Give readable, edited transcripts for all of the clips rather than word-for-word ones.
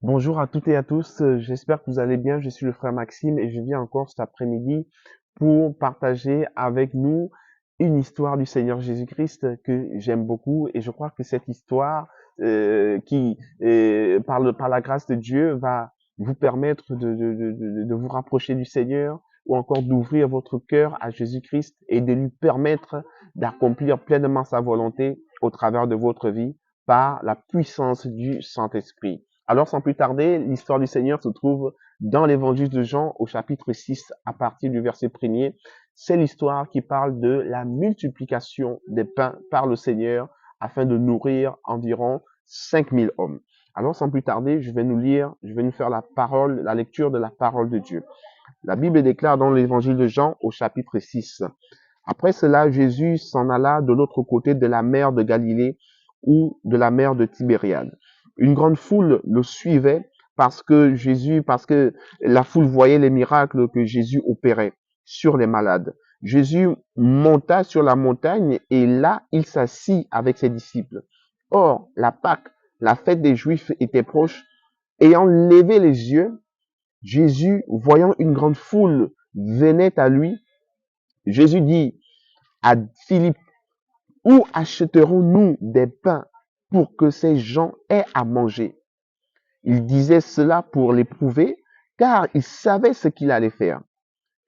Bonjour à toutes et à tous, j'espère que vous allez bien. Je suis le frère Maxime et je viens encore cet après-midi pour partager avec nous une histoire du Seigneur Jésus-Christ que j'aime beaucoup et je crois que cette histoire qui, par la grâce de Dieu, va vous permettre de vous rapprocher du Seigneur ou encore d'ouvrir votre cœur à Jésus-Christ et de lui permettre d'accomplir pleinement sa volonté au travers de votre vie par la puissance du Saint-Esprit. Alors, sans plus tarder, l'histoire du Seigneur se trouve dans l'évangile de Jean au chapitre 6 à partir du verset 1er. C'est l'histoire qui parle de la multiplication des pains par le Seigneur afin de nourrir environ 5000 hommes. Alors, sans plus tarder, je vais nous faire la lecture de la parole de Dieu. La Bible déclare dans l'évangile de Jean au chapitre 6. Après cela, Jésus s'en alla de l'autre côté de la mer de Galilée ou de la mer de Tibériade. Une grande foule le suivait parce que la foule voyait les miracles que Jésus opérait sur les malades. Jésus monta sur la montagne et là, il s'assit avec ses disciples. Or, la Pâque, la fête des Juifs, était proche. Ayant levé les yeux, Jésus, voyant une grande foule, venait à lui. Jésus dit à Philippe, où achèterons-nous des pains pour que ces gens aient à manger? Il disait cela pour l'éprouver, car il savait ce qu'il allait faire.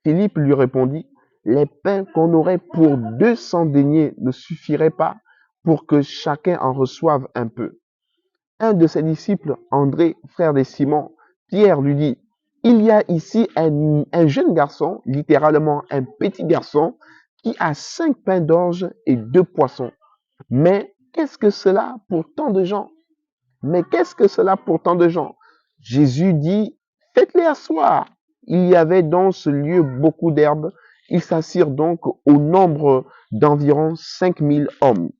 Philippe lui répondit, les pains qu'on aurait pour 200 deniers ne suffiraient pas pour que chacun en reçoive un peu. Un de ses disciples, André, frère de Simon, Pierre, lui dit, il y a ici un jeune garçon, littéralement un petit garçon, qui a 5 pains d'orge et 2 poissons. Mais qu'est-ce que cela pour tant de gens? Mais qu'est-ce que cela pour tant de gens? Jésus dit, faites-les asseoir. Il y avait dans ce lieu beaucoup d'herbes. Ils s'assirent donc au nombre d'environ 5000 hommes.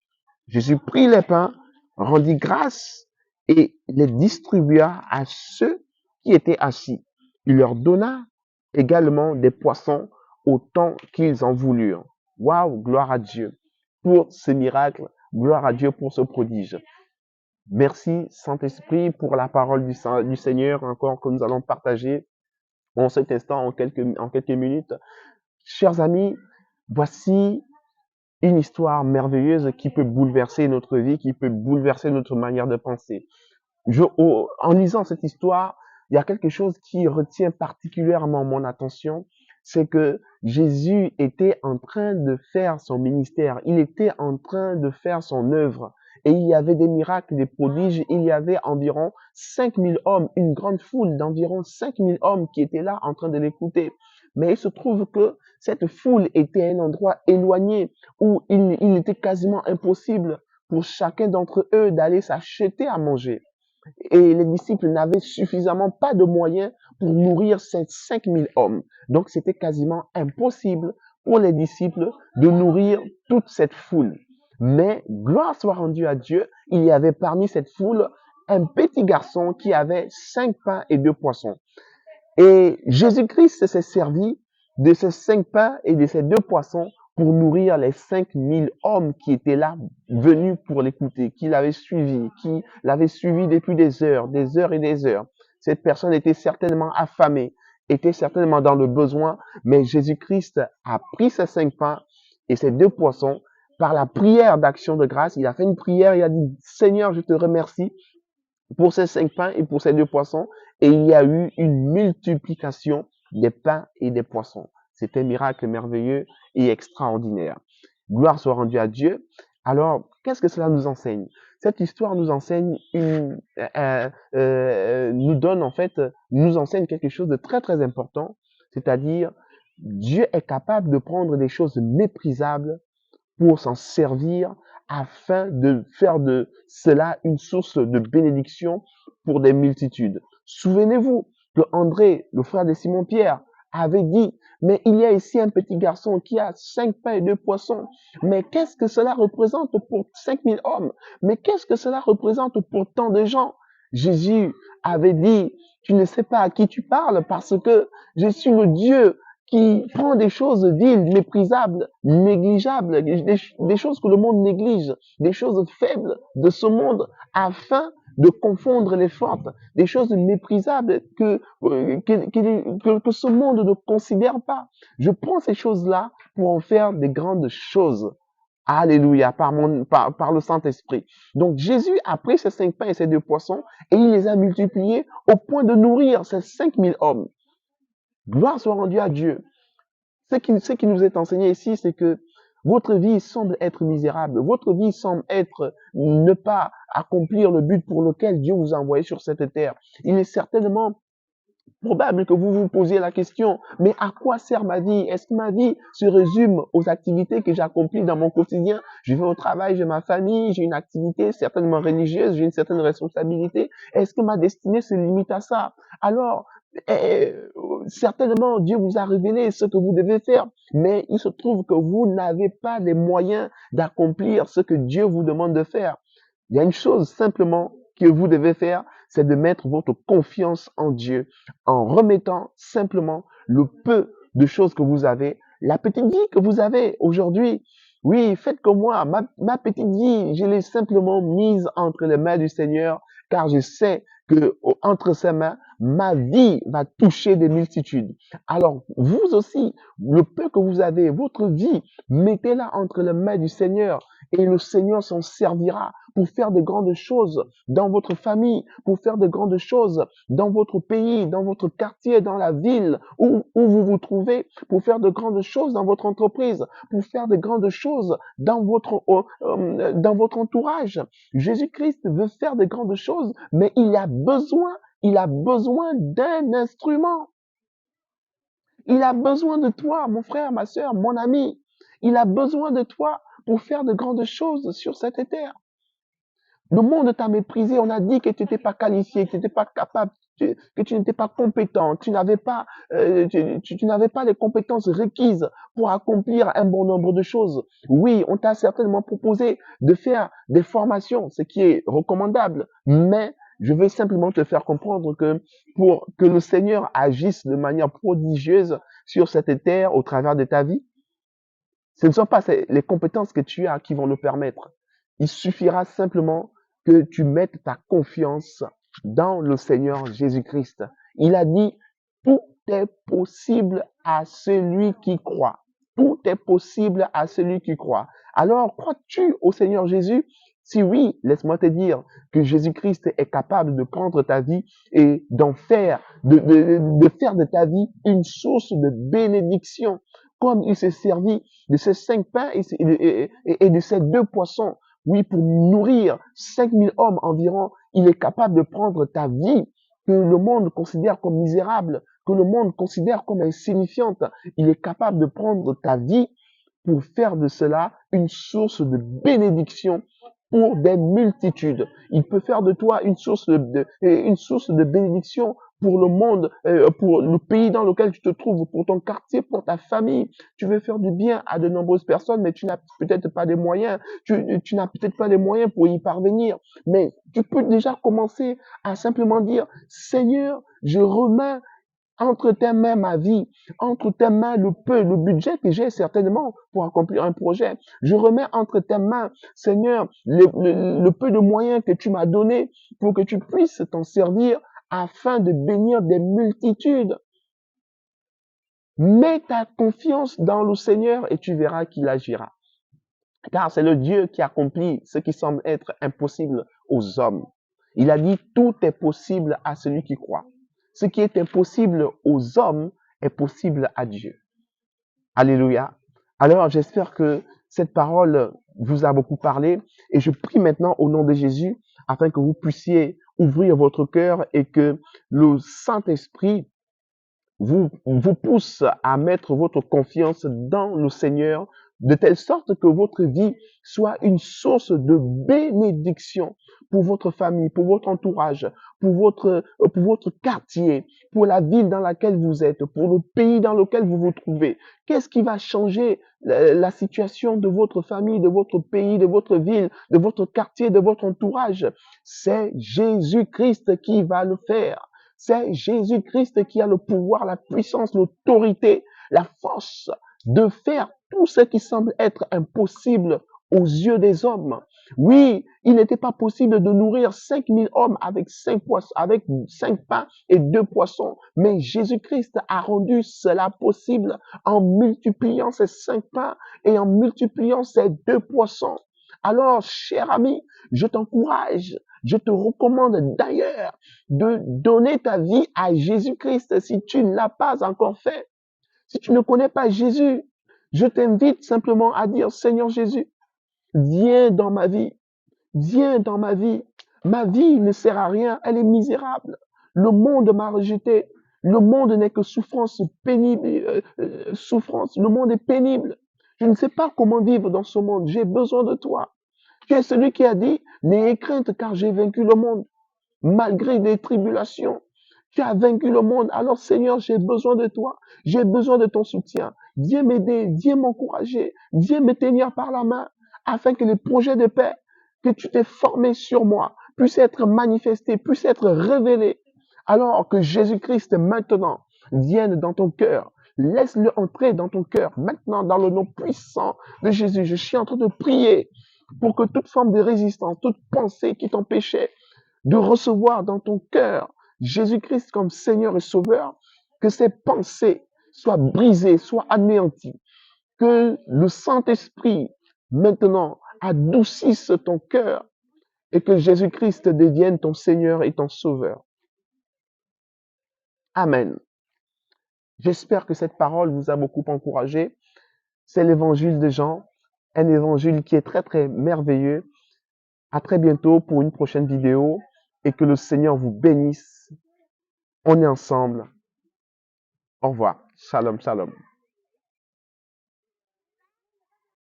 Jésus prit les pains, rendit grâce et les distribua à ceux qui étaient assis. Il leur donna également des poissons autant qu'ils en voulurent. Waouh, gloire à Dieu pour ce miracle, gloire à Dieu pour ce prodige. Merci Saint-Esprit pour la parole du Seigneur encore que nous allons partager en cet instant, en quelques minutes. Chers amis, voici une histoire merveilleuse qui peut bouleverser notre vie, qui peut bouleverser notre manière de penser. En lisant cette histoire, il y a quelque chose qui retient particulièrement mon attention, c'est que Jésus était en train de faire son ministère, il était en train de faire son œuvre. Et il y avait des miracles, des prodiges, il y avait environ 5000 hommes, une grande foule d'environ 5000 hommes qui étaient là en train de l'écouter. Mais il se trouve que cette foule était à un endroit éloigné où il était quasiment impossible pour chacun d'entre eux d'aller s'acheter à manger. Et les disciples n'avaient suffisamment pas de moyens pour nourrir ces 5000 hommes. Donc, c'était quasiment impossible pour les disciples de nourrir toute cette foule. Mais, gloire soit rendue à Dieu, il y avait parmi cette foule un petit garçon qui avait 5 pains et 2 poissons. Et Jésus-Christ s'est servi de ces 5 pains et de ces 2 poissons pour nourrir les 5000 hommes qui étaient là, venus pour l'écouter, qui l'avaient suivi depuis des heures et des heures. Cette personne était certainement affamée, était certainement dans le besoin, mais Jésus-Christ a pris ces 5 pains et ces 2 poissons par la prière d'action de grâce. Il a fait une prière, il a dit, Seigneur, je te remercie pour ces 5 pains et pour ces 2 poissons, et il y a eu une multiplication des pains et des poissons. C'est un miracle merveilleux et extraordinaire. Gloire soit rendue à Dieu. Alors, qu'est-ce que cela nous enseigne? Cette histoire nous enseigne nous enseigne quelque chose de très très important, c'est-à-dire Dieu est capable de prendre des choses méprisables pour s'en servir afin de faire de cela une source de bénédiction pour des multitudes. Souvenez-vous que André, le frère de Simon-Pierre, avait dit, mais il y a ici un petit garçon qui a 5 pains et 2 poissons. Mais qu'est-ce que cela représente pour 5000 hommes? Mais qu'est-ce que cela représente pour tant de gens? Jésus avait dit, tu ne sais pas à qui tu parles parce que je suis le Dieu qui prend des choses viles, méprisables, négligeables, des choses que le monde néglige, des choses faibles de ce monde, afin de confondre les fortes, des choses méprisables que ce monde ne considère pas. Je prends ces choses-là pour en faire des grandes choses. Alléluia, par le Saint-Esprit. Donc Jésus a pris ces 5 pains et ces 2 poissons et il les a multipliés au point de nourrir ces 5000 hommes. Gloire soit rendue à Dieu. Ce qui nous est enseigné ici, c'est que votre vie semble être misérable. Votre vie semble être ne pas accomplir le but pour lequel Dieu vous a envoyé sur cette terre. Il est certainement probable que vous vous posiez la question, mais à quoi sert ma vie? Est-ce que ma vie se résume aux activités que j'accomplis dans mon quotidien? Je vais au travail, j'ai ma famille, j'ai une activité certainement religieuse, j'ai une certaine responsabilité. Est-ce que ma destinée se limite à ça? Alors, certainement, Dieu vous a révélé ce que vous devez faire, mais il se trouve que vous n'avez pas les moyens d'accomplir ce que Dieu vous demande de faire. Il y a une chose simplement que vous devez faire, c'est de mettre votre confiance en Dieu en remettant simplement le peu de choses que vous avez, la petite vie que vous avez aujourd'hui. Oui, faites comme moi, ma petite vie, je l'ai simplement mise entre les mains du Seigneur, car je sais que entre ses mains, ma vie va toucher des multitudes. Alors, vous aussi, le peu que vous avez, votre vie, mettez-la entre les mains du Seigneur et le Seigneur s'en servira pour faire de grandes choses dans votre famille, pour faire de grandes choses dans votre pays, dans votre quartier, dans la ville où vous vous trouvez, pour faire de grandes choses dans votre entreprise, pour faire de grandes choses dans votre entourage. Jésus-Christ veut faire de grandes choses, mais il a besoin d'un instrument. Il a besoin de toi, mon frère, ma sœur, mon ami. Il a besoin de toi pour faire de grandes choses sur cette terre. Le monde t'a méprisé, on a dit que tu n'étais pas qualifié, que tu n'étais pas capable, que tu n'étais pas compétent, tu n'avais pas, tu n'avais pas les compétences requises pour accomplir un bon nombre de choses. Oui, on t'a certainement proposé de faire des formations, ce qui est recommandable, mais je veux simplement te faire comprendre que pour que le Seigneur agisse de manière prodigieuse sur cette terre au travers de ta vie, ce ne sont pas les compétences que tu as qui vont le permettre. Il suffira simplement que tu mettes ta confiance dans le Seigneur Jésus-Christ. Il a dit, tout est possible à celui qui croit. Tout est possible à celui qui croit. Alors, crois-tu au Seigneur Jésus? Si oui, laisse-moi te dire que Jésus-Christ est capable de prendre ta vie et d'en faire, de faire de ta vie une source de bénédiction, comme il s'est servi de ces 5 pains et de ces 2 poissons. Oui, pour nourrir 5000 hommes environ, il est capable de prendre ta vie que le monde considère comme misérable, que le monde considère comme insignifiante. Il est capable de prendre ta vie pour faire de cela une source de bénédiction pour des multitudes. Il peut faire de toi une source de bénédiction pour le monde, pour le pays dans lequel tu te trouves, pour ton quartier, pour ta famille. Tu veux faire du bien à de nombreuses personnes, mais tu n'as peut-être pas les moyens. Tu n'as peut-être pas les moyens pour y parvenir. Mais tu peux déjà commencer à simplement dire, Seigneur, je remets entre tes mains ma vie, entre tes mains le budget que j'ai certainement pour accomplir un projet. Je remets entre tes mains, Seigneur, le peu de moyens que tu m'as donné pour que tu puisses t'en servir afin de bénir des multitudes. Mets ta confiance dans le Seigneur et tu verras qu'il agira. Car c'est le Dieu qui accomplit ce qui semble être impossible aux hommes. Il a dit, tout est possible à celui qui croit. Ce qui est impossible aux hommes est possible à Dieu. Alléluia. Alors, j'espère que cette parole vous a beaucoup parlé et je prie maintenant au nom de Jésus afin que vous puissiez ouvrir votre cœur et que le Saint-Esprit vous pousse à mettre votre confiance dans le Seigneur de telle sorte que votre vie soit une source de bénédiction pour votre famille, pour votre entourage, pour votre quartier, pour la ville dans laquelle vous êtes, pour le pays dans lequel vous vous trouvez. Qu'est-ce qui va changer la situation de votre famille, de votre pays, de votre ville, de votre quartier, de votre entourage? C'est Jésus-Christ qui va le faire. C'est Jésus-Christ qui a le pouvoir, la puissance, l'autorité, la force de faire tout ce qui semble être impossible aux yeux des hommes. Oui, il n'était pas possible de nourrir 5000 hommes avec 5 poissons, avec 5 pains et 2 poissons. Mais Jésus-Christ a rendu cela possible en multipliant ces 5 pains et en multipliant ces 2 poissons. Alors, cher ami, je t'encourage, je te recommande d'ailleurs de donner ta vie à Jésus-Christ si tu ne l'as pas encore fait. Si tu ne connais pas Jésus, je t'invite simplement à dire, Seigneur Jésus, viens dans ma vie, viens dans ma vie. Ma vie ne sert à rien, elle est misérable. Le monde m'a rejeté. Le monde n'est que souffrance pénible, souffrance. Le monde est pénible. Je ne sais pas comment vivre dans ce monde. J'ai besoin de toi. Tu es celui qui a dit, n'ayez crainte car j'ai vaincu le monde. Malgré des tribulations, tu as vaincu le monde. Alors Seigneur, j'ai besoin de toi. J'ai besoin de ton soutien. Viens m'aider, viens m'encourager, viens me tenir par la main afin que les projets de paix que tu t'es formés sur moi puissent être manifestés, puissent être révélés. Alors que Jésus-Christ maintenant vienne dans ton cœur. Laisse-le entrer dans ton cœur maintenant dans le nom puissant de Jésus. Je suis en train de prier pour que toute forme de résistance, toute pensée qui t'empêchait de recevoir dans ton cœur Jésus-Christ comme Seigneur et Sauveur, que ces pensées soient brisées, soient anéanties, que le Saint-Esprit maintenant adoucisse ton cœur et que Jésus-Christ devienne ton Seigneur et ton Sauveur. Amen. J'espère que cette parole vous a beaucoup encouragé. C'est l'évangile de Jean, un évangile qui est très très merveilleux. À très bientôt pour une prochaine vidéo et que le Seigneur vous bénisse. On est ensemble. Au revoir. Shalom, shalom.